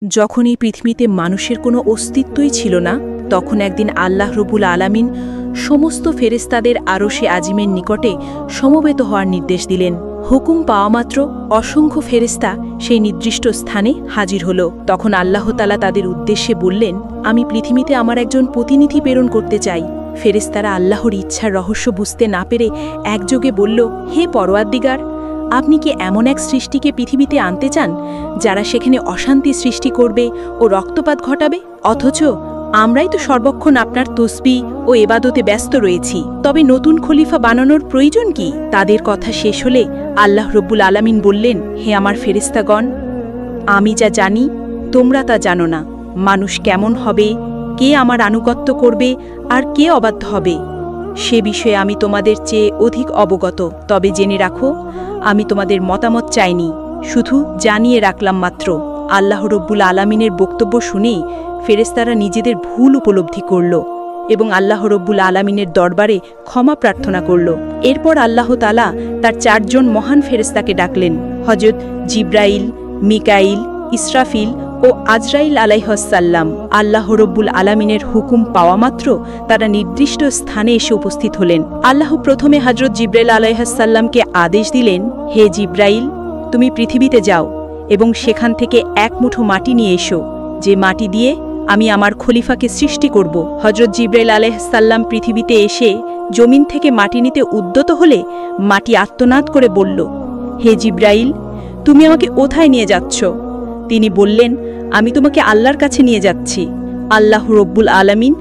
যখন এই পৃথিবীতে মানুষের কোনো অস্তিত্বই ছিল না, তখন একদিন আল্লাহ রব্বুল আলামিন সমস্ত ফেরেশতাদের আরশে আজিমের নিকটে সমবেত হওয়ার নির্দেশ দিলেন। হুকুম পাওয়া মাত্র অসংখ্য ফেরেশতা সেই নির্দিষ্ট স্থানে হাজির হল। তখন আল্লাহ তাআলা তাদের উদ্দেশ্যে বললেন, আমি পৃথিবীতে আমার একজন প্রতিনিধি প্রেরণ করতে চাই। ফেরেশতারা আল্লাহর ইচ্ছার রহস্য বুঝতে না পেরে একযোগে বলল, হে পরওয়ারদিগার, আপনি কি এমন এক সৃষ্টিকে পৃথিবীতে আনতে চান যারা সেখানে অশান্তি সৃষ্টি করবে ও রক্তপাত ঘটাবে? অথচ আমরাই তো সর্বক্ষণ আপনার তসবিহ ও ইবাদতে ব্যস্ত রয়েছি। তবে নতুন খলিফা বানানোর প্রয়োজন কি? তাদের কথা শেষ হলে আল্লাহ রব্বুল আলামিন বললেন, হে আমার ফেরেশতাগণ, আমি যা জানি তোমরা তা জানো না। মানুষ কেমন হবে, কে আমার আনুগত্য করবে আর কে অবাধ্য হবে, সে বিষয়ে আমি তোমাদের চেয়ে অধিক অবগত। তবে জেনে রাখো, আমি তোমাদের মতামত চাইনি, শুধু জানিয়ে রাখলাম মাত্র। আল্লাহ রব্বুল আলামিনের বক্তব্য শুনেই ফেরেশতারা নিজেদের ভুল উপলব্ধি করল এবং আল্লাহ রব্বুল আলামিনের দরবারে ক্ষমা প্রার্থনা করল। এরপর আল্লাহ তাআলা তার 4 জন মহান ফেরেশতাকে ডাকলেন, হযরত জিবরাইল, মিকাইল, ইসরাফিল ও আজরাইল আলাইহিসসালাম। আল্লাহ রব্বুল আলামিনের হুকুম পাওয়া মাত্র তারা নির্দিষ্ট স্থানে এসে উপস্থিত হলেন। আল্লাহ প্রথমে হযরত জিবরাইল আলাইহিসসালামকে আদেশ দিলেন, হে জিবরাইল, তুমি পৃথিবীতে যাও এবং সেখান থেকে এক মুঠো মাটি নিয়ে এসো, যে মাটি দিয়ে আমি আমার খলিফাকে সৃষ্টি করব। হযরত জিবরাইল আলাইহিসসালাম পৃথিবীতে এসে জমিন থেকে মাটি নিতে উদ্যত হলে মাটি আর্তনাদ করে বলল, হে জিবরাইল, তুমি আমাকে কোথায় নিয়ে যাচ্ছ? তিনি বললেন, আমি তোমাকে আল্লাহর কাছে নিয়ে যাচ্ছি। আল্লাহ রব্বুল আলামিন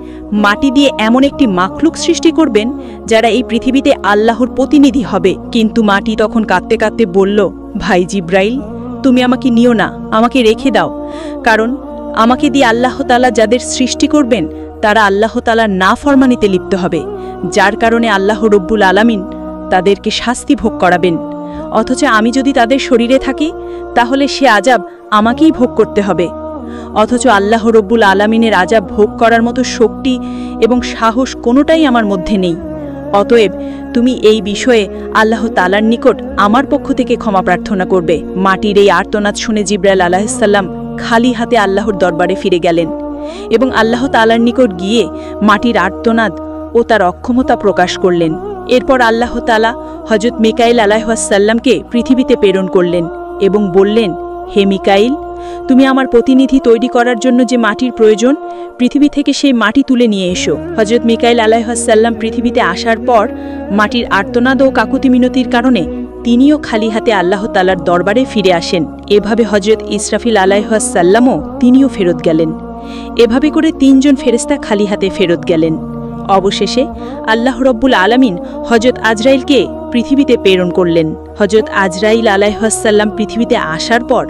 মাটি দিয়ে এমন একটি মাখলুক সৃষ্টি করবেন যারা এই পৃথিবীতে আল্লাহর প্রতিনিধি হবে। কিন্তু মাটি তখন কাঁদতে কাঁদতে বলল, ভাই জিবরাইল, তুমি আমাকে নিও না, আমাকে রেখে দাও, কারণ আমাকে দিয়ে আল্লাহ তাআলা যাদের সৃষ্টি করবেন তারা আল্লাহ তাআলার নাফরমানিতে লিপ্ত হবে, যার কারণে আল্লাহ রব্বুল আলামিন তাদেরকে শাস্তি ভোগ করাবেন। অথচ আমি যদি তাদের শরীরে থাকি তাহলে সে আযাব আমাকেই ভোগ করতে হবে। অথচ আল্লাহ রব্বুল আলামিনের আযাব ভোগ করার মতো শক্তি এবং সাহস কোনোটাই আমার মধ্যে নেই। অতএব তুমি এই বিষয়ে আল্লাহ তাআলার নিকট আমার পক্ষ থেকে ক্ষমা প্রার্থনা করবে। মাটির এই আর্তনাদ শুনে জিবরাইল আলাইহিসসালাম খালি হাতে আল্লাহর দরবারে ফিরে গেলেন এবং আল্লাহ তাআলার নিকট গিয়ে মাটির আর্তনাদ ও তার অক্ষমতা প্রকাশ করলেন। এরপর আল্লাহ তাআলা হযরত মিকাইল আলাইহিসসালামকে পৃথিবীতে প্রেরণ করলেন এবং বললেন, হে মিকাইল, তুমি আমার প্রতিনিধি তৈরি করার জন্য যে মাটির প্রয়োজন, পৃথিবী থেকে সেই মাটি তুলে নিয়ে এসো। হযরত মিকাইল আলাইহিসসালাম পৃথিবীতে আসার পর মাটির আর্তনাদ ও কাকুতি মিনতির কারণে তিনিও খালি হাতে আল্লাহ তাআলার দরবারে ফিরে আসেন। এভাবে হযরত ইসরাফিল আলাইহিসসালামও তিনিও ফেরত গেলেন। এভাবে করে 3 জন ফেরেশতা খালি হাতে ফেরত গেলেন। অবশেষে আল্লাহ রব্বুল আলামিন হযরত আজরাইলকে পৃথিবীতে প্রেরণ করলেন। হযরত আজরাইল আলাইহিসসালাম পৃথিবীতে আসার পর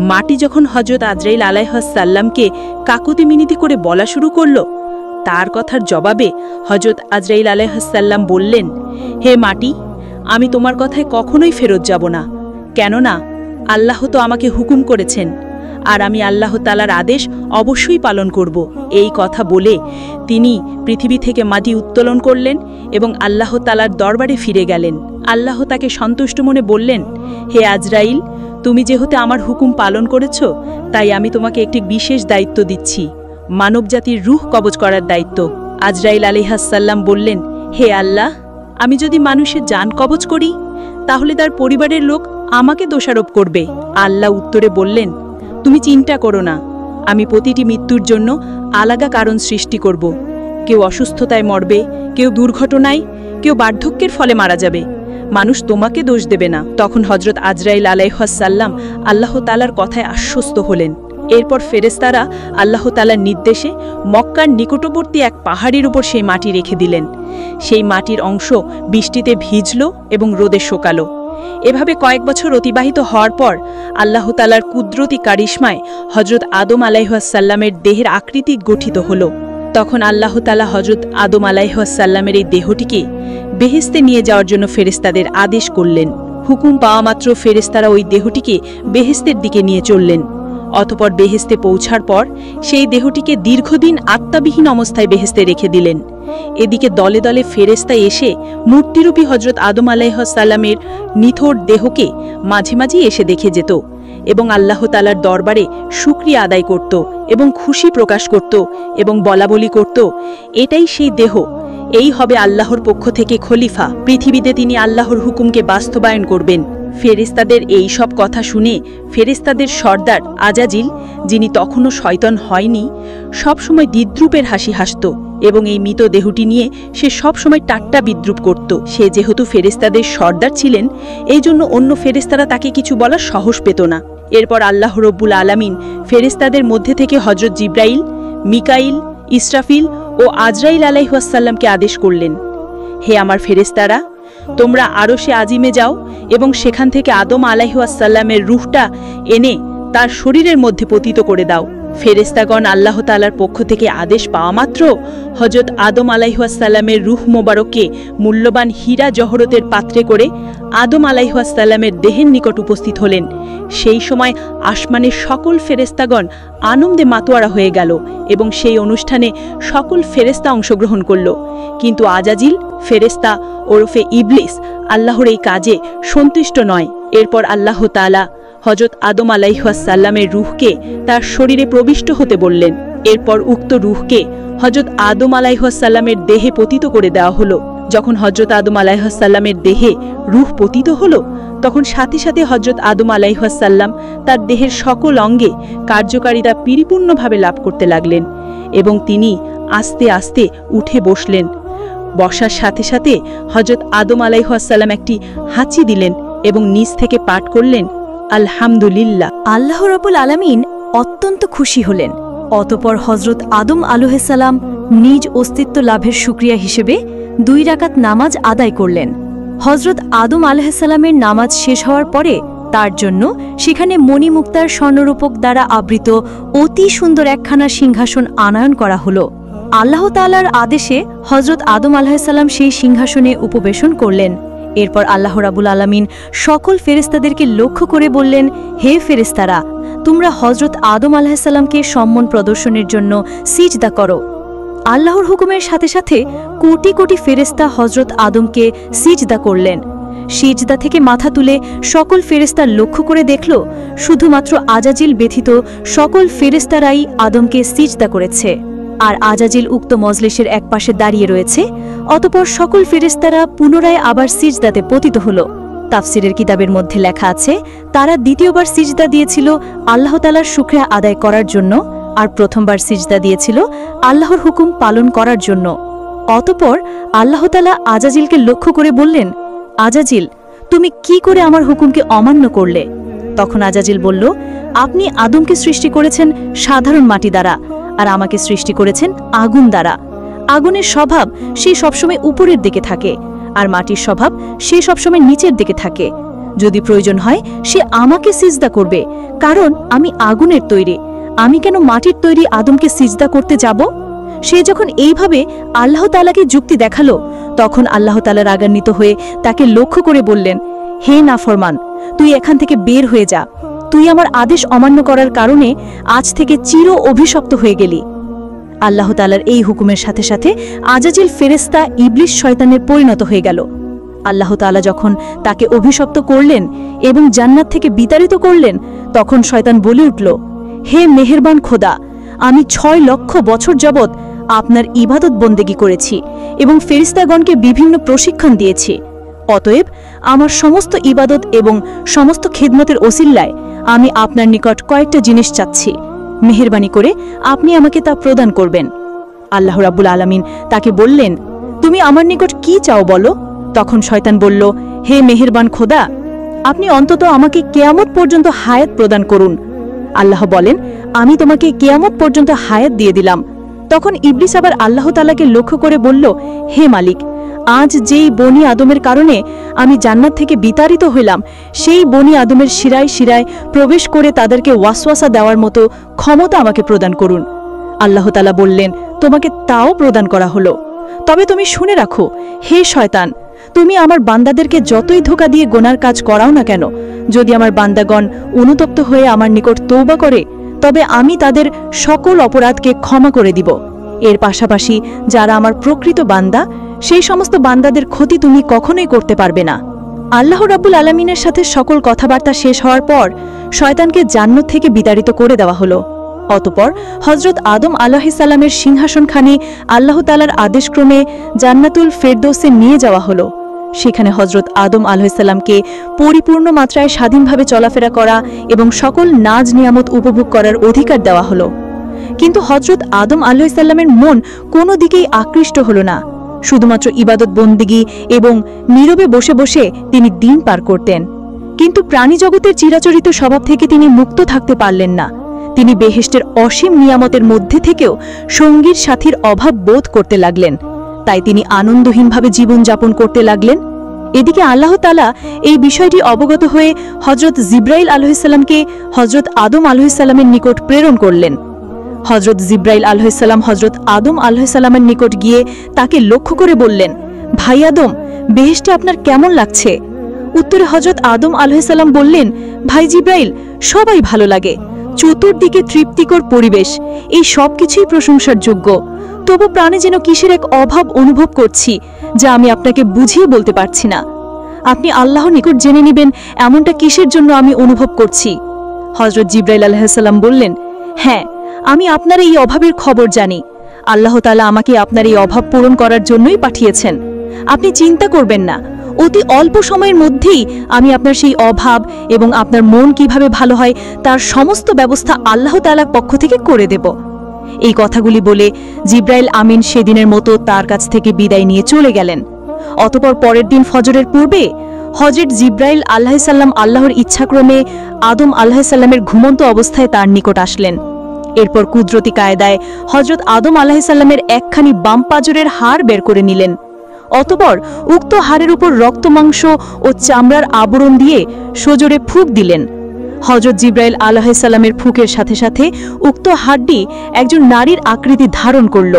মাটি যখন হযরত আজরাইল আলাইহিসসালামকে কাকুতি মিনতি করে বলা শুরু করল, তার কথার জবাবে হযরত আজরাইল আলাইহিসসালাম বললেন, হে মাটি, আমি তোমার কথায় কখনোই ফেরত যাব না, কেননা আল্লাহ তো আমাকে হুকুম করেছেন আর আমি আল্লাহ তাআলার আদেশ অবশ্যই পালন করব। এই কথা বলে তিনি পৃথিবী থেকে মাটি উত্তোলন করলেন এবং আল্লাহ তাআলার দরবারে ফিরে গেলেন। আল্লাহ তাকে সন্তুষ্ট মনে বললেন, হে আজরাইল, তুমি যেহেতু আমার হুকুম পালন করেছ, তাই আমি তোমাকে একটি বিশেষ দায়িত্ব দিচ্ছি, মানবজাতির রূহ কবজ করার দায়িত্ব। আজরাইল আলাইহিসসালাম বললেন, হে আল্লাহ, আমি যদি মানুষের জান কবজ করি তাহলে তার পরিবারের লোক আমাকে দোষারোপ করবে। আল্লাহ উত্তরে বললেন, তুমি চিন্তা করো না, আমি প্রতিটি মৃত্যুর জন্য আলাদা কারণ সৃষ্টি করব। কেউ অসুস্থতায় মরবে, কেউ দুর্ঘটনায়, কেউ বার্ধক্যের ফলে মারা যাবে, মানুষ তোমাকে দোষ দেবে না। তখন হযরত আজরাইল আলাইহিসসালাম আল্লাহ তাআলার কথায় আশ্বস্ত হলেন। এরপর ফেরেশতারা আল্লাহ তাআলার নির্দেশে মক্কার নিকটবর্তী এক পাহাড়ের উপর সেই মাটি রেখে দিলেন। সেই মাটির অংশ বৃষ্টিতে ভিজল এবং রোদে শুকালো। এভাবে কয়েক বছর অতিবাহিত হওয়ার পর আল্লাহ তাআলার কুদরতি কারিশমায় হযরত আদম আলাইহিসসালামের দেহের আকৃতি গঠিত হল। তখন আল্লাহ তাআলা হযরত আদম আলাইহিসসালামের এই দেহটিকে বেহেশতে নিয়ে যাওয়ার জন্য ফেরেশতাদের আদেশ করলেন। হুকুম পাওয়া মাত্র ফেরেশতারা ওই দেহটিকে বেহেশতের দিকে নিয়ে চললেন। অতঃপর বেহেশতে পৌঁছার পর সেই দেহটিকে দীর্ঘদিন আত্মাবিহীন অবস্থায় বেহেশতে রেখে দিলেন। এদিকে দলে দলে ফেরেশতা এসে মূর্তিরূপী হযরত আদম আলাইহিসসালামের নিথর দেহকে মাঝে মাঝে এসে দেখে যেত এবং আল্লাহ তাআলার দরবারে শুকরিয়া আদায় করত এবং খুশি প্রকাশ করত এবং বলাবলি করত, এটাই সেই দেহ, এই হবে আল্লাহর পক্ষ থেকে খলিফা, পৃথিবীতে তিনি আল্লাহর হুকুমকে বাস্তবায়ন করবেন। ফেরেশতাদের এই সব কথা শুনে ফেরেশতাদের সর্দার আজাজিল, যিনি তখনও শয়তান হয়নি, সবসময় দ্বিদ্রুপের হাসি হাসত এবং এই মৃত দেহটি নিয়ে সে সবসময় টাট্টা বিদ্রুপ করত। সে যেহেতু ফেরেশতাদের সর্দার ছিলেন, এই জন্য অন্য ফেরেশতারা তাকে কিছু বলার সাহস পেত না। এরপর আল্লাহ রব্বুল আলামিন ফেরেশতাদের মধ্যে থেকে হযরত জিব্রাইল, মিকাইল, ইসরাফিল ও আজরাইল আলাইহিসসালামকে আদেশ করলেন, হে আমার ফেরেশতারা, তোমরা আরশে আজিমে যাও এবং সেখান থেকে আদম আলাইহিসসালামের রূহটা এনে তার শরীরের মধ্যে পতিত করে দাও। ফেরেশতাগণ আল্লাহ তাআলার পক্ষ থেকে আদেশ পাওয়া মাত্র হযরত আদম আলাইহিসসালামের রূহ মোবারককে মূল্যবান হীরা জহরতের পাত্রে করে আদম আলাইহিসসালামের দেহের নিকট উপস্থিত হলেন। সেই সময় আসমানের সকল ফেরেশতাগণ আনন্দে মাতোয়ারা হয়ে গেল এবং সেই অনুষ্ঠানে সকল ফেরেশতা অংশগ্রহণ করল। কিন্তু আজাজিল ফেরেশতা ওরফে ইবলিস আল্লাহর এই কাজে সন্তুষ্ট নয়। এরপর আল্লাহ তাআলা হযরত আদম আলাইহিসসালামের রূহকে তার শরীরে প্রবিষ্ট হতে বললেন। এরপর উক্ত রূহকে হযরত আদম আলাইহিসসালামের দেহে পতিত করে দেওয়া হলো। যখন হযরত আদম আলাইহিসসালামের দেহে রূহ পতিত হলো, তখন সাথে সাথে হযরত আদম আলাইহিসসালাম তার দেহের সকল অঙ্গে কার্যকারিতা পরিপূর্ণভাবে লাভ করতে লাগলেন এবং তিনি আস্তে আস্তে উঠে বসলেন। বসার সাথে সাথে হযরত আদম আলাইহিসসালাম একটি হাঁচি দিলেন এবং নিজ থেকে পাঠ করলেন, আলহামদুলিল্লাহ। আল্লাহ রাব্বুল আলামিন অত্যন্ত খুশি হলেন। অতঃপর হযরত আদম আলাইহিসসালাম নিজ অস্তিত্ব লাভের শুকরিয়া হিসেবে 2 রাকাত নামাজ আদায় করলেন। হযরত আদম আলাইহিসসালামের নামাজ শেষ হওয়ার পরে তার জন্য সেখানে মণিমুক্তার স্বর্ণরূপক দ্বারা আবৃত অতি সুন্দর একখানা সিংহাসন আনয়ন করা হলো। আল্লাহ তাআলার আদেশে হযরত আদম আলাইহিসসালাম সেই সিংহাসনে উপবেশন করলেন। এরপর আল্লাহ রাব্বুল আলামিন সকল ফেরেশতাদেরকে লক্ষ্য করে বললেন, হে ফেরেশতারা, তোমরা হযরত আদম আলাইহিসসালামকে সম্মান প্রদর্শনের জন্য সিজদা করো। আল্লাহর হুকুমের সাথে সাথে কোটি কোটি ফেরেশতা হযরত আদমকে সিজদা করলেন। সিজদা থেকে মাথা তুলে সকল ফেরেশতা লক্ষ্য করে দেখল, শুধুমাত্র আজাজিল ব্যতীত সকল ফেরেশতারাই আদমকে সিজদা করেছে, আর আজাজিল উক্ত মজলিসের একপাশে দাঁড়িয়ে রয়েছে। অতঃপর সকল ফেরেশতারা পুনরায় আবার সিজদাতে পতিত হল। তাফসিরের কিতাবের মধ্যে লেখা আছে, তারা দ্বিতীয়বার সিজদা দিয়েছিল আল্লাহ তাআলার শুকরিয়া আদায় করার জন্য, আর প্রথমবার সিজদা দিয়েছিল আল্লাহর হুকুম পালন করার জন্য। অতঃপর আল্লাহ তাআলা আজাজিলকে লক্ষ্য করে বললেন, আজাজিল, তুমি কি করে আমার হুকুমকে অমান্য করলে? তখন আজাজিল বলল, আপনি আদমকে সৃষ্টি করেছেন সাধারণ মাটি দ্বারা, আর আমাকে সৃষ্টি করেছেন আগুন দ্বারা। আগুনের স্বভাব সে সবসময় উপরের দিকে থাকে, আর মাটির স্বভাব সে সবসময় নিচের দিকে থাকে। যদি প্রয়োজন হয় সে আমাকে সিজদা করবে, কারণ আমি আগুনের তৈরি। আমি কেন মাটির তৈরি আদমকে সিজদা করতে যাব? সে যখন এইভাবে আল্লাহ তাআলাকে যুক্তি দেখালো, তখন আল্লাহ তাআলা রাগান্বিত হয়ে তাকে লক্ষ্য করে বললেন, হে নাফরমান, তুই এখান থেকে বের হয়ে যা। তুই আমার আদেশ অমান্য করার কারণে আজ থেকে চির অভিশপ্ত হয়ে গেলি। আল্লাহ তাআলার এই হুকুমের সাথে সাথে আজাজিল ফেরেশতা ইবলিস শয়তানে পরিণত হয়ে গেল। আল্লাহ তাআলা যখন তাকে অভিশপ্ত করলেন এবং জান্নাত থেকে বিতাড়িত করলেন, তখন শয়তান বলে উঠল, হে মেহেরবান খোদা, আমি 6 লক্ষ বছর যাবৎ আপনার ইবাদত বন্দেগী করেছি এবং ফেরেশতাগণকে বিভিন্ন প্রশিক্ষণ দিয়েছি। অতএব আমার সমস্ত ইবাদত এবং সমস্ত খিদমতের ওসিল্লায় আমি আপনার নিকট কয়েকটা জিনিস চাচ্ছি। মেহেরবানি করে আপনি আমাকে তা প্রদান করবেন। আল্লাহ রাব্বুল আলামিন তাকে বললেন, তুমি আমার নিকট কি চাও বলো? তখন শয়তান বলল, হে মেহেরবান খোদা, আপনি অন্তত আমাকে কিয়ামত পর্যন্ত হায়াত প্রদান করুন। আল্লাহ বলেন, আমি তোমাকে কিয়ামত পর্যন্ত হায়াত দিয়ে দিলাম। তখন ইবলিস আবার আল্লাহ তাআলাকে লক্ষ্য করে বলল, হে মালিক, আজ যেই বনি আদমের কারণে আমি জান্নাত থেকে বিতাড়িত হইলাম, সেই বনি আদমের শিরায় শিরায় প্রবেশ করে তাদেরকে ওয়াসওয়াসা দেওয়ার মতো ক্ষমতা আমাকে প্রদান করুন। আল্লাহ তাআলা বললেন, তোমাকে তাও প্রদান করা হলো। তবে তুমি শুনে রাখো, হে শয়তান, তুমি আমার বান্দাদেরকে যতই ধোঁকা দিয়ে গোনার কাজ করাও না কেন, যদি আমার বান্দাগণ অনুতপ্ত হয়ে আমার নিকট তওবা করে, তবে আমি তাদের সকল অপরাধকে ক্ষমা করে দিব। এর পাশাপাশি যারা আমার প্রকৃত বান্দা, সেই সমস্ত বান্দাদের ক্ষতি তুমি কখনোই করতে পারবে না। আল্লাহ রাব্বুল আলামিনের সাথে সকল কথাবার্তা শেষ হওয়ার পর শয়তানকে জান্নাত থেকে বিতাড়িত করে দেওয়া হলো। অতঃপর হযরত আদম আলাইহিস সালামের সিংহাসনখানি আল্লাহ তাআলার আদেশক্রমে জান্নাতুল ফেরদৌসে নিয়ে যাওয়া হলো। সেখানে হযরত আদম আলাইহিস সালামকে পরিপূর্ণ মাত্রায় স্বাধীনভাবে চলাফেরা করা এবং সকল নাজ নিয়ামত উপভোগ করার অধিকার দেওয়া হলো। কিন্তু হযরত আদম আলাইহিস সালামের মন কোনো দিকেই আকৃষ্ট হলো না। শুধুমাত্র ইবাদত বন্দিগি এবং নীরবে বসে বসে তিনি দিন পার করতেন। কিন্তু প্রাণী জগতের চিরাচরিত স্বভাব থেকে তিনি মুক্ত থাকতে পারলেন না। তিনি বেহেশতের অসীম নিয়ামতের মধ্যে থেকেও সঙ্গীর সাথীর অভাব বোধ করতে লাগলেন। তাই তিনি আনন্দহীনভাবে জীবনযাপন করতে লাগলেন। এদিকে আল্লাহ তাআলা এই বিষয়টি অবগত হয়ে হযরত জিব্রাইল আলাইহিস সালামকে হযরত আদম আলাইহিস সালামের নিকট প্রেরণ করলেন। হযরত জিব্রাইল আলাইহিস সালাম হযরত আদম আলাইহিস সালামের নিকট গিয়ে তাকে লক্ষ্য করে বললেন, ভাই আদম, বেহেশতে আপনার কেমন লাগছে? উত্তরে হযরত আদম আলাইহিস সালাম বললেন, ভাই জিব্রাইল, সবাই ভালো লাগে, চতুর্দিকে তৃপ্তিকর পরিবেশ, এই সব কিছুই প্রশংসার যোগ্য। তবু প্রাণে যেন কিসের এক অভাব অনুভব করছি, যা আমি আপনাকে বুঝিয়ে বলতে পারছি না। আপনি আল্লাহর নিকট জেনে নেবেন এমনটা কিসের জন্য আমি অনুভব করছি। হযরত জিব্রাইল আলাইহিস সালাম বললেন, হ্যাঁ, আমি আপনার এই অভাবের খবর জানি। আল্লাহ তাআলা আমাকে আপনার এই অভাব পূরণ করার জন্যই পাঠিয়েছেন। আপনি চিন্তা করবেন না, অতি অল্প সময়ের মধ্যেই আমি আপনার সেই অভাব এবং আপনার মন কিভাবে ভালো হয় তার সমস্ত ব্যবস্থা আল্লাহ তাআলার পক্ষ থেকে করে দেব। এই কথাগুলি বলে জিব্রাইল আমিন সেদিনের মতো তার কাছ থেকে বিদায় নিয়ে চলে গেলেন। অতঃপর পরের দিন ফজরের পূর্বে হযরত জিব্রাইল আলাইহিস সালাম আল্লাহর ইচ্ছাক্রমে আদম আলাইহিস সালামের ঘুমন্ত অবস্থায় তার নিকট আসলেন। এরপর কুদরতি কায়দায় হযরত আদম আলাইহিস সালামের একখানি বাম পাজরের হাড় বের করে নিলেন। অতঃপর উক্ত হাড়ের উপর রক্ত, মাংস ও চামড়ার আবরণ দিয়ে সজোরে ফুঁক দিলেন। হযরত জিব্রাইল আলাইহিস সালামের ফুঁকের সাথে সাথে উক্ত হাড়টি একজন নারীর আকৃতি ধারণ করল।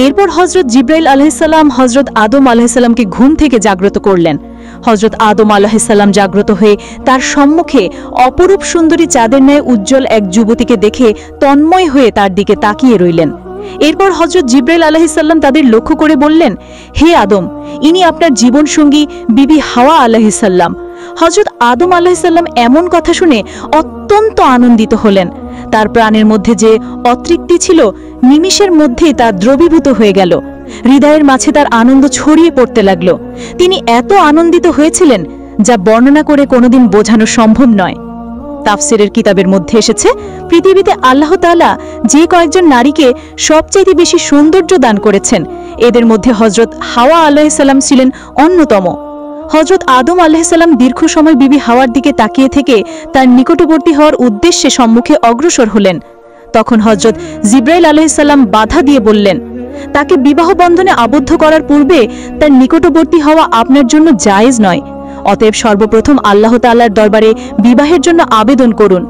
এরপর হযরত জিব্রাইল আলাইহিস সালাম হযরত আদম আলাইহিস সালামকে ঘুম থেকে জাগ্রত করলেন। হযরত আদম আলাইহিস সালাম জাগ্রত হয়ে তার সম্মুখে অপরূপ সুন্দরী চাঁদের ন্যায় উজ্জ্বল এক যুবতীকে দেখে তন্ময় হয়ে তার দিকে তাকিয়ে রইলেন। এরপর হযরত জিব্রাইল আলাইহিস সালাম তাদের লক্ষ্য করে বললেন, হে আদম, ইনি আপনার জীবনসঙ্গী বিবি হাওয়া আলাইহিস সালাম। হযরত আদম আলাইহিস সালাম এমন কথা শুনে অত্যন্ত আনন্দিত হলেন। তার প্রাণের মধ্যে যে অতৃপ্তি ছিল নিমিষের মধ্যেই তা দ্রবীভূত হয়ে গেল। হৃদয়ের মাঝে তার আনন্দ ছড়িয়ে পড়তে লাগল। তিনি এত আনন্দিত হয়েছিলেন যা বর্ণনা করে কোনোদিন বোঝানো সম্ভব নয়। তাফসিরের কিতাবের মধ্যে এসেছে, পৃথিবীতে আল্লাহ তাআলা যে কয়েকজন নারীকে সবচেয়ে বেশি সৌন্দর্য দান করেছেন, এদের মধ্যে হযরত হাওয়া আলাইহিস সালাম ছিলেন অন্যতম। হযরত আদম আলাইহিস সালাম দীর্ঘ সময় বিবি হাওয়ার দিকে তাকিয়ে থেকে তার নিকটবর্তী হওয়ার উদ্দেশ্যে সম্মুখে অগ্রসর হলেন। তখন হযরত জিব্রাইল আলাইহিস সালাম বাধা দিয়ে বললেন, তাকে বিবাহ বন্ধনে আবদ্ধ করার পূর্বে তার নিকটবর্তী হওয়া আপনার জন্য জায়েজ নয়। অতএব সর্বপ্রথম আল্লাহ তাআলার দরবারে বিবাহের জন্য আবেদন করুন।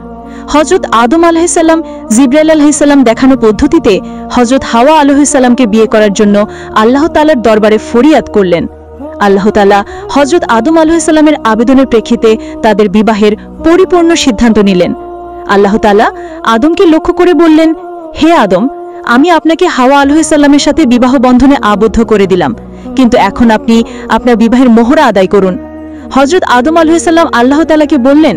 হযরত আদম আলাইহিস সালাম জিব্রাইল আলাইহিস সালাম দেখানো পদ্ধতিতে হযরত হাওয়া আলাইহিস সালামকে বিয়ে করার জন্য আল্লাহ তাআলার দরবারে ফরিয়াদ করলেন। আল্লাহ তাআলা হযরত আদম আলাইহিস সালামের আবেদনের প্রেক্ষিতে তাদের বিবাহের পরিপূর্ণ সিদ্ধান্ত নিলেন। আল্লাহ তাআলা আদমকে লক্ষ্য করে বললেন, হে আদম, আমি আপনাকে হাওয়া আলাইহিস সালামের সাথে বিবাহ বন্ধনে আবদ্ধ করে দিলাম, কিন্তু এখন আপনি আপনার বিবাহের মোহরা আদায় করুন। হযরত আদম আলাইহিস সালাম আল্লাহ তাআলাকে বললেন,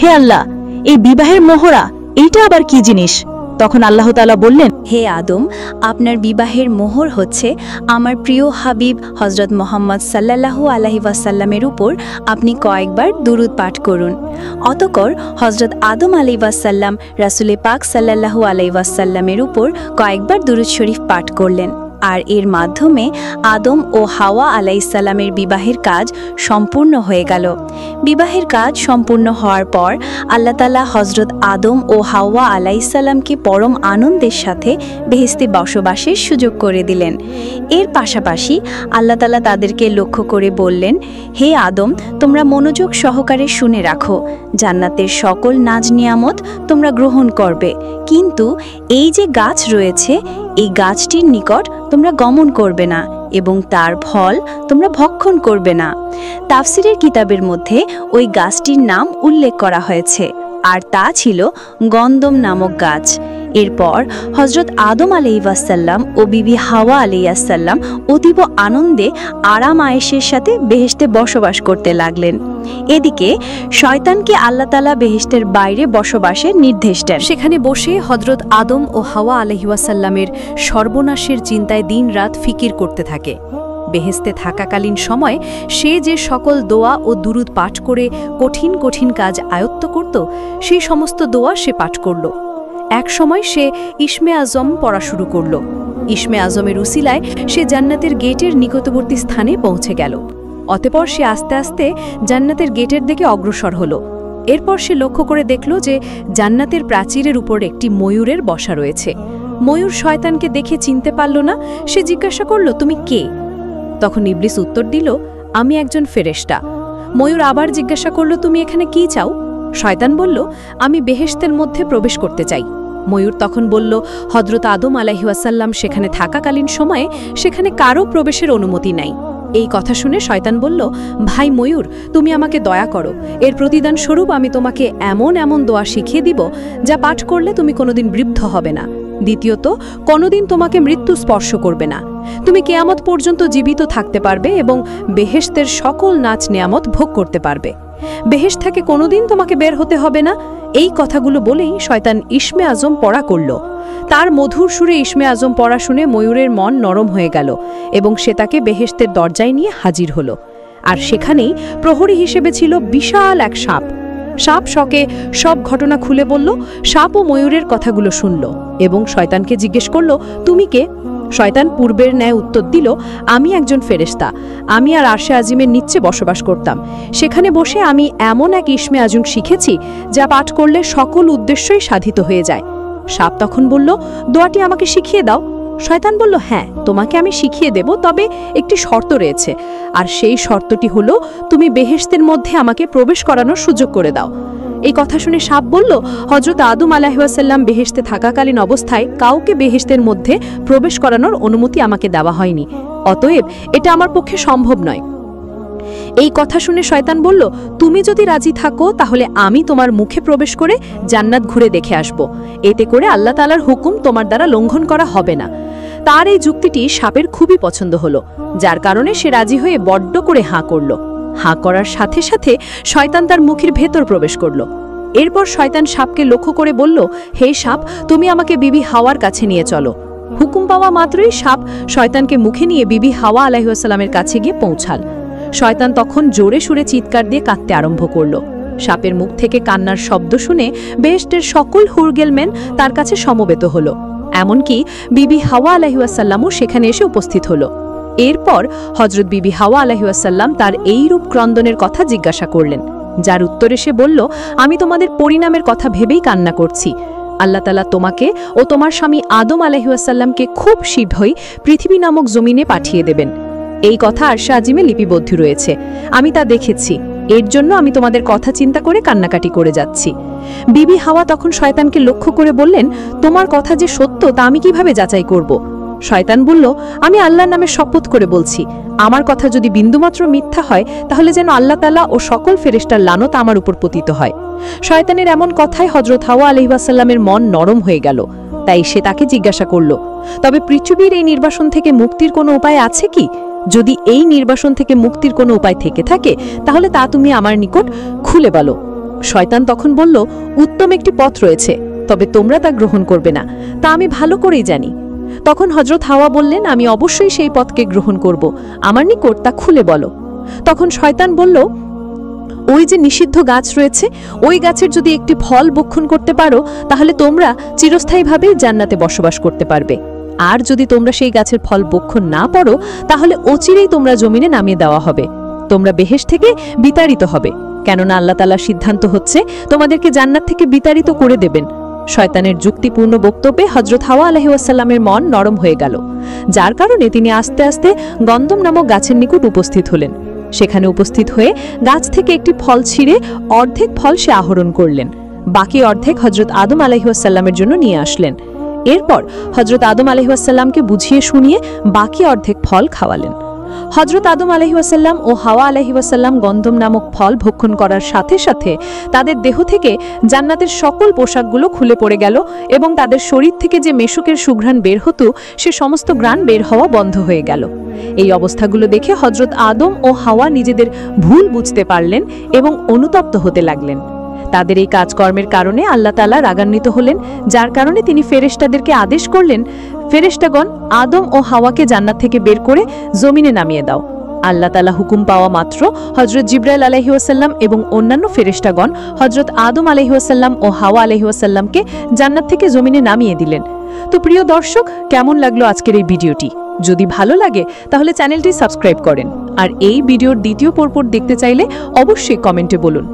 হে আল্লাহ, এই বিবাহের মোহরা এইটা আবার কি জিনিস? তখন আল্লাহ তাআলা বললেন, হে আদম, আপনার বিবাহের মোহর হচ্ছে আমার প্রিয় হাবিব হযরত মুহাম্মদ সাল্লাল্লাহু আলাইহি ওয়াসাল্লামের উপর আপনি কয়েকবার দুরূদ পাঠ করুন। অতঃপর হযরত আদম আলাইহিস সালাম রাসূলে পাক সাল্লাল্লাহু আলাইহি ওয়াসাল্লামের উপর কয়েকবার দুরূদ শরীফ পাঠ করলেন। আর এর মাধ্যমে আদম ও হাওয়া আলাইহিস সালামের বিবাহের কাজ সম্পূর্ণ হয়ে গেল। বিবাহের কাজ সম্পূর্ণ হওয়ার পর আল্লাহ তাআলা হযরত আদম ও হাওয়া আলাইহিস সালামকে পরম আনন্দের সাথে বেহেশতে বসবাসের সুযোগ করে দিলেন। এর পাশাপাশি আল্লাহ তাআলা তাদেরকে লক্ষ্য করে বললেন, হে আদম, তোমরা মনোযোগ সহকারে শুনে রাখো, জান্নাতের সকল নাজ নিয়ামত তোমরা গ্রহণ করবে, কিন্তু এই যে গাছ রয়েছে এই গাছটির নিকট তোমরা গমন করবে না এবং তার ফল তোমরা ভক্ষণ করবে না। তাফসিরের কিতাবের মধ্যে ওই গাছটির নাম উল্লেখ করা হয়েছে, আর তা ছিল গন্ধম নামক গাছ। এরপর হজরত আদম আলাইহিসসালাম ও বিবি হাওয়া আলাইহিসসালাম অতীব আনন্দে আরাম আয়েশের সাথে বেহেশতে বসবাস করতে লাগলেন। এদিকে শয়তানকে আল্লাহ তাআলা বেহেশতের বাইরে বসবাসের নির্দেশ দেন। সেখানে বসে হজরত আদম ও হাওয়া আলাইহিসসালামের সর্বনাশের চিন্তায় দিনরাত ফিকির করতে থাকে। বেহেশতে থাকাকালীন সময় সে যে সকল দোয়া ও দুরুদ পাঠ করে কঠিন কঠিন কাজ আয়ত্ত করত, সেই সমস্ত দোয়া সে পাঠ করল। এক সময় সে ইসমে আজম পড়া শুরু করল। ইসমে আজমের উসিলায় সে জান্নাতের গেটের নিকটবর্তী স্থানে পৌঁছে গেল। অতঃপর সে আস্তে আস্তে জান্নাতের গেটের দিকে অগ্রসর হল। এরপর সে লক্ষ্য করে দেখল যে জান্নাতের প্রাচীরের উপর একটি ময়ূরের বসা রয়েছে। ময়ূর শয়তানকে দেখে চিনতে পারল না। সে জিজ্ঞাসা করল, তুমি কে? তখন ইবলিস উত্তর দিল, আমি একজন ফেরেশতা। ময়ূর আবার জিজ্ঞাসা করল, তুমি এখানে কি চাও? শয়তান বলল, আমি বেহেশতের মধ্যে প্রবেশ করতে চাই। ময়ূর তখন বলল, হযরত আদম আলাইহিসসালাম সেখানে থাকাকালীন সময়ে সেখানে কারও প্রবেশের অনুমতি নাই। এই কথা শুনে শয়তান বলল, ভাই ময়ূর, তুমি আমাকে দয়া করো। এর প্রতিদান স্বরূপ আমি তোমাকে এমন এমন দোয়া শিখিয়ে দিব যা পাঠ করলে তুমি কোনোদিন বৃদ্ধ হবে না। দ্বিতীয়ত, কোনোদিন তোমাকে মৃত্যু স্পর্শ করবে না। তুমি কিয়ামত পর্যন্ত জীবিত থাকতে পারবে এবং বেহেশতের সকল নাচ নেয়ামত ভোগ করতে পারবে। বেহেশত থেকে কোনোদিন তোমাকে বের হতে হবে না। এই কথাগুলো বলেই শয়তান ইসমে আজম পড়া করল। তার মধুর সুরে ইসমে আজম পড়া শুনে ময়ূরের মন নরম হয়ে গেল এবং সে তাকে বেহেশতের দরজায় নিয়ে হাজির হল। আর সেখানেই প্রহরী হিসেবে ছিল বিশাল এক সাপ। সাপ শকে সব ঘটনা খুলে বলল। সাপ ও ময়ূরের কথাগুলো শুনল এবং শয়তানকে জিজ্ঞেস করল, তুমি কে? শয়তান পূর্বের ন্যায় উত্তর দিল, আমি একজন ফেরেশতা। আমি আর আরশে আজিমের নিচে বসবাস করতাম। সেখানে বসে আমি এমন এক ইসমে আজম শিখেছি যা পাঠ করলে সকল উদ্দেশ্যই সাধিত হয়ে যায়। সাপ তখন বলল, দোয়াটি আমাকে শিখিয়ে দাও। শয়তান বলল, হ্যাঁ, তোমাকে আমি শিখিয়ে দেব, তবে একটি শর্ত রয়েছে। আর সেই শর্তটি হলো, তুমি বেহেশতের মধ্যে আমাকে প্রবেশ করানোর সুযোগ করে দাও। এই কথা শুনে সাপ বলল, হযরত আদম আলাইহিসসালাম বেহেশতে থাকাকালীন অবস্থায় কাউকে বেহেশতের মধ্যে প্রবেশ করানোর অনুমতি আমাকে দেওয়া হয়নি। অতএব এটা আমার পক্ষে সম্ভব নয়। এই কথা শুনে শয়তান বলল, তুমি যদি রাজি থাকো তাহলে আমি তোমার মুখে প্রবেশ করে জান্নাত ঘুরে দেখে আসব। এতে করে আল্লাহ তাআলার হুকুম তোমার দ্বারা লঙ্ঘন করা হবে না। তার এই যুক্তিটি সাপের খুবই পছন্দ হলো, যার কারণে সে রাজি হয়ে বড্ড করে হাঁ করল। হাঁ করার সাথে সাথে শয়তান তার মুখের ভেতর প্রবেশ করল। এরপর শয়তান সাপকে লক্ষ্য করে বলল, হে সাপ, তুমি আমাকে বিবি হাওয়ার কাছে নিয়ে চলো। হুকুম পাওয়া মাত্রই সাপ শয়তানকে মুখে নিয়ে বিবি হাওয়া আলাইহিসসালামের কাছে গিয়ে পৌঁছাল। শয়তান তখন জোরে সুরে চিৎকার দিয়ে কাঁদতে আরম্ভ করল। সাপের মুখ থেকে কান্নার শব্দ শুনে বেহেশতের সকল হুরগেলমেন তার কাছে সমবেত হল। এমনকি বিবি হাওয়া আলাইহিসসালামও সেখানে এসে উপস্থিত হল। এরপর হযরত বিবি হাওয়া আলাইহিসসালাম তার এই রূপ ক্রন্দনের কথা জিজ্ঞাসা করলেন, যার উত্তরে সে বলল, আমি তোমাদের পরিণামের কথা ভেবেই কান্না করছি। আল্লাহ তাআলা তোমাকে ও তোমার স্বামী আদম আলাইহিসসালামকে খুব শীঘ্রই পৃথিবী নামক জমিনে পাঠিয়ে দেবেন। এই কথা আরশে আজিমে লিপিবদ্ধ রয়েছে। আমি তা দেখেছি। এর জন্য আমি তোমাদের কথা চিন্তা করে কান্নাকাটি করে যাচ্ছি। বিবি হাওয়া তখন শয়তানকে লক্ষ্য করে বললেন, তোমার কথা যে সত্য তা আমি কিভাবে যাচাই করব? শয়তান বলল, আমি আল্লাহর নামে শপথ করে বলছি, আমার কথা যদি বিন্দুমাত্র মিথ্যা হয় তাহলে যেন আল্লাহ তাআলা ও সকল ফেরেশতার লানত আমার উপর পতিত হয়। শয়তানের এমন কথায় হযরত হাওয়া আলাইহিসসালামের মন নরম হয়ে গেল। তাই সে তাকে জিজ্ঞাসা করল, তবে পৃথিবীর এই নির্বাসন থেকে মুক্তির কোনো উপায় আছে কি? যদি এই নির্বাসন থেকে মুক্তির কোনো উপায় থেকে থাকে তাহলে তা তুমি আমার নিকট খুলে বলো। শয়তান তখন বলল, উত্তম একটি পথ রয়েছে, তবে তোমরা তা গ্রহণ করবে না, তা আমি ভালো করেই জানি। তখন হযরত হাওয়া বললেন, আমি অবশ্যই সেই পথকে গ্রহণ করব, আমার নিকট তা খুলে বলো। তখন শয়তান বলল, ওই যে নিষিদ্ধ গাছ রয়েছে, ওই গাছের যদি একটি ফল ভক্ষণ করতে পারো তাহলে তোমরা চিরস্থায়ীভাবে জান্নাতে বসবাস করতে পারবে। আর যদি তোমরা সেই গাছের ফল ভক্ষণ না পারো তাহলে অচিরেই তোমরা জমিনে নামিয়ে দেওয়া হবে। তোমরা বেহেশত থেকে বিতাড়িত হবে, কেননা আল্লাহ তাআলার সিদ্ধান্ত হচ্ছে তোমাদেরকে জান্নাত থেকে বিতাড়িত করে দেবেন। শয়তানের যুক্তিপূর্ণ বক্তব্যে হযরত হাওয়া আলাইহিসসালামের মন নরম হয়ে গেল, যার কারণে তিনি আস্তে আস্তে গন্ধম নামক গাছের নিকট উপস্থিত হলেন। সেখানে উপস্থিত হয়ে গাছ থেকে একটি ফল ছিঁড়ে অর্ধেক ফল সে আহরণ করলেন। বাকি অর্ধেক হযরত আদম আলাইহিসসালামের জন্য নিয়ে আসলেন। এরপর হযরত আদম আলাইহিসসালামকে বুঝিয়ে শুনিয়ে বাকি অর্ধেক ফল খাওয়ালেন। হজরত আদম আলাইহিওয়াসাল্লাম ও হাওয়া আলাইহিওয়াসাল্লাম গন্ধম নামক ফল ভক্ষণ করার সাথে সাথে তাদের দেহ থেকে জান্নাতের সকল পোশাকগুলো খুলে পড়ে গেল এবং তাদের শরীর থেকে যে মেশকের সুঘ্রাণ বের হতো সে সমস্ত ঘ্রাণ বের হওয়া বন্ধ হয়ে গেল। এই অবস্থাগুলো দেখে হজরত আদম ও হাওয়া নিজেদের ভুল বুঝতে পারলেন এবং অনুতপ্ত হতে লাগলেন। তাদের এই কাজকর্মের কারণে আল্লাহ তাআলা রাগান্বিত হলেন, যার কারণে তিনি ফেরেশতাদেরকে আদেশ করলেন, ফেরেশতাগণ আদম ও হাওয়াকে জান্নাত থেকে বের করে জমিনে নামিয়ে দাও। আল্লাহ তাআলা হুকুম পাওয়া মাত্র হজরত জিবরাইল আলাইহিওয়াসাল্লাম এবং অন্যান্য ফেরেশতাগণ হজরত আদম আলাইহিওয়াসাল্লাম ও হাওয়া আলাইহিওয়াসাল্লামকে জান্নাত থেকে জমিনে নামিয়ে দিলেন। তো প্রিয় দর্শক, কেমন লাগলো আজকের এই ভিডিওটি? যদি ভালো লাগে তাহলে চ্যানেলটি সাবস্ক্রাইব করেন, আর এই ভিডিওর দ্বিতীয় পর্ব দেখতে চাইলে অবশ্যই কমেন্টে বলুন।